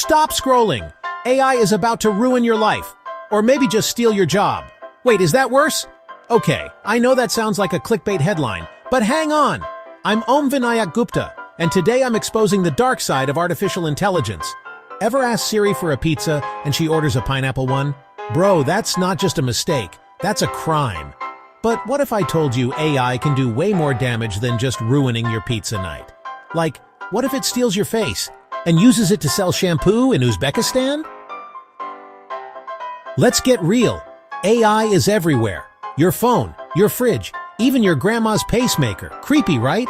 Stop scrolling. AI is about to ruin your life. Or maybe just steal your job. Wait, is that worse? Okay, I know that sounds like a clickbait headline, but hang on. I'm Om Vinayak Gupta, and today I'm exposing the dark side of artificial intelligence. Ever ask Siri for a pizza and she orders a pineapple one? Bro, that's not just a mistake, that's a crime. But what if I told you AI can do way more damage than just ruining your pizza night? Like, what if it steals your face and uses it to sell shampoo in Uzbekistan? Let's get real. AI is everywhere. Your phone, your fridge, even your grandma's pacemaker. Creepy, right?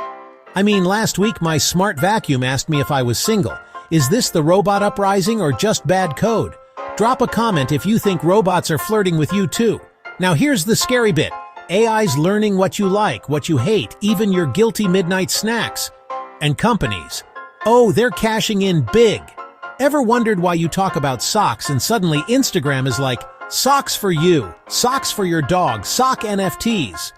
I mean, last week my smart vacuum asked me if I was single. Is this the robot uprising or just bad code? Drop a comment if you think robots are flirting with you too. Now here's the scary bit. AI's learning what you like, what you hate, even your guilty midnight snacks. And companies. Oh, they're cashing in big. Ever wondered why you talk about socks and suddenly Instagram is like, socks for you, socks for your dog, sock NFTs?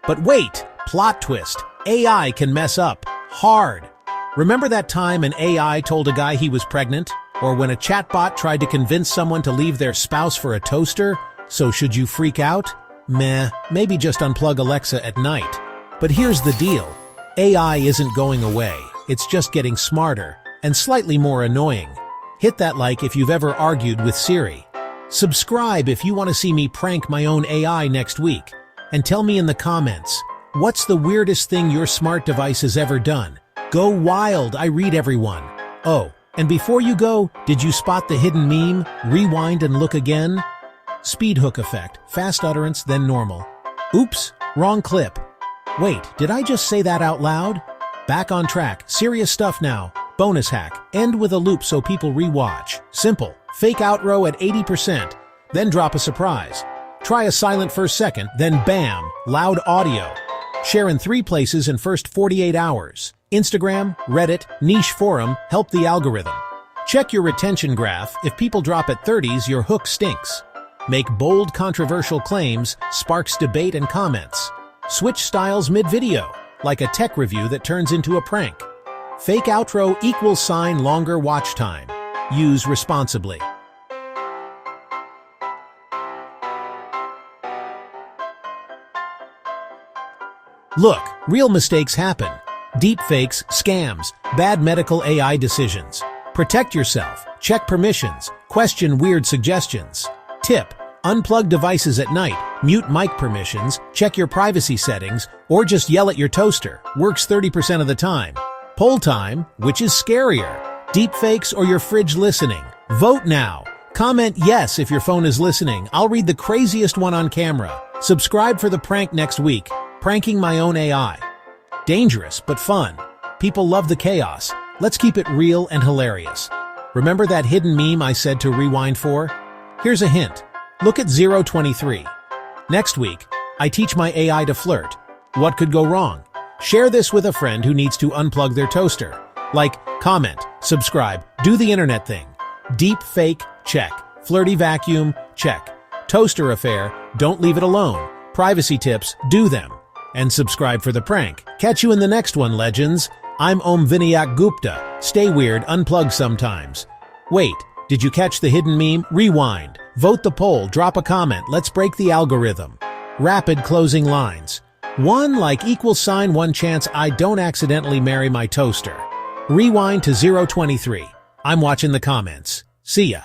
But wait, plot twist. AI can mess up. Hard. Remember that time an AI told a guy he was pregnant? Or when a chatbot tried to convince someone to leave their spouse for a toaster? So should you freak out? Meh, maybe just unplug Alexa at night. But here's the deal. AI isn't going away. It's just getting smarter and slightly more annoying. Hit that like if you've ever argued with Siri. Subscribe if you want to see me prank my own AI next week. And tell me in the comments, what's the weirdest thing your smart device has ever done? Go wild, I read everyone. Oh, and before you go, did you spot the hidden meme? Rewind and look again? Speed hook effect, fast utterance, then normal. Oops, wrong clip. Wait, did I just say that out loud? Back on track, serious stuff now. Bonus hack, end with a loop so people rewatch. Simple, fake outro at 80%, then drop a surprise. Try a silent first second, then bam, loud audio. Share in 3 places in first 48 hours. Instagram, Reddit, niche forum, help the algorithm. Check your retention graph. If people drop at 30s, your hook stinks. Make bold, controversial claims, sparks debate and comments. Switch styles mid-video, like a tech review that turns into a prank. Fake outro equals longer watch time. Use responsibly. Look, real mistakes happen. Deepfakes, scams, bad medical AI decisions. Protect yourself, check permissions, question weird suggestions. Tip: unplug devices at night, mute mic permissions, check your privacy settings, or just yell at your toaster. Works 30% of the time. Poll time, which is scarier? Deepfakes or your fridge listening? Vote now. Comment yes if your phone is listening. I'll read the craziest one on camera. Subscribe for the prank next week. Pranking my own AI. Dangerous, but fun. People love the chaos. Let's keep it real and hilarious. Remember that hidden meme I said to rewind for? Here's a hint. Look at 023. Next week, I teach my AI to flirt. What could go wrong? Share this with a friend who needs to unplug their toaster. Like, comment, subscribe, do the internet thing. Deep fake, check. Flirty vacuum, check. Toaster affair, don't leave it alone. Privacy tips, do them. And subscribe for the prank. Catch you in the next one, legends. I'm Om Vinayak Gupta. Stay weird, unplug sometimes. Wait, did you catch the hidden meme? Rewind. Vote the poll, drop a comment, let's break the algorithm. Rapid closing lines. 1 like equals 1 chance I don't accidentally marry my toaster. Rewind to 023. I'm watching the comments. See ya.